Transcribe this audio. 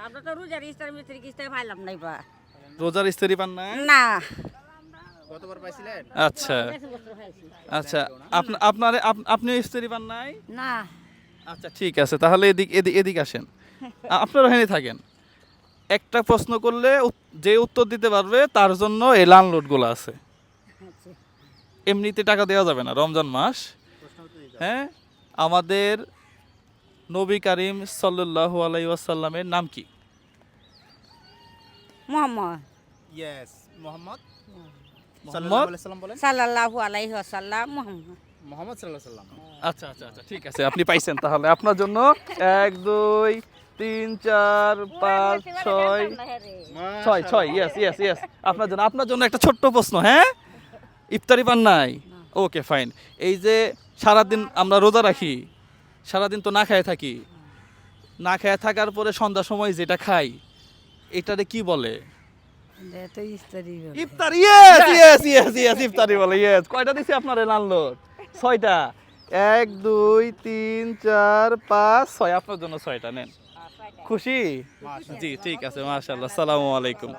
আমরা তো রোজার ইস্তার মিস্ত্রি কিস্তে পাইলাম নাই বা রোজার ইস্তারি পান না? না গতবার পাইছিলেন? আচ্ছা আচ্ছা, আপনি ইস্তারি পান নাই? না আচ্ছা ঠিক আছে, তাহলে এদিক আসেন, আপনারা এখানে থাকেন। একটা প্রশ্ন করলে যে উত্তর দিতে পারবে তার জন্য এই লানলোডগুলো আছে। এমনিতে টাকা দেওয়া যাবে না, রমজান মাস। হ্যাঁ, আমাদের নবী করিম সাল্লাল্লাহু আলাইহি ওয়াসাল্লামের নাম কি? মোহাম্মদ ইয়েস, মোহাম্মদ মোহাম্মদ সাল্লাল্লাহু আলাইহি সাল্লাম বলেন। সাল্লাল্লাহু আলাইহি ওয়াসাল্লাম মোহাম্মদ মোহাম্মদ সাল্লাল্লাহু আলাইহি সাল্লাম। আচ্ছা আচ্ছা আচ্ছা, ঠিক আছে, আপনি পাইছেন। তাহলে আপনার জন্য 1 2 3 4 5 6 6 ইয়েস ইয়েস ইয়েস, আপনার জন্য একটা ছোট্ট প্রশ্ন। হ্যাঁ, ইফতারি পান নাই? Okay fine. এই যে সারাদিন আমরা রোজা রাখি, সারাদিন তো না খেয়ে থাকি, না খেয়ে থাকার পরে সন্ধ্যার সময় যেটা খাই এটারে কি বলে? ইফতার। ইয়েস ইয়েস ইয়েস ইয়েস, ইফতারি বলে। ইয়েস, কয়টা দিছি আপনারে লানলোড? 6টা। 1 2 3 4 5 6, আপনার জন্য 6টা নেন। খুশি? জি ঠিক আছে, মাশাআল্লাহ। আসসালামু আলাইকুম।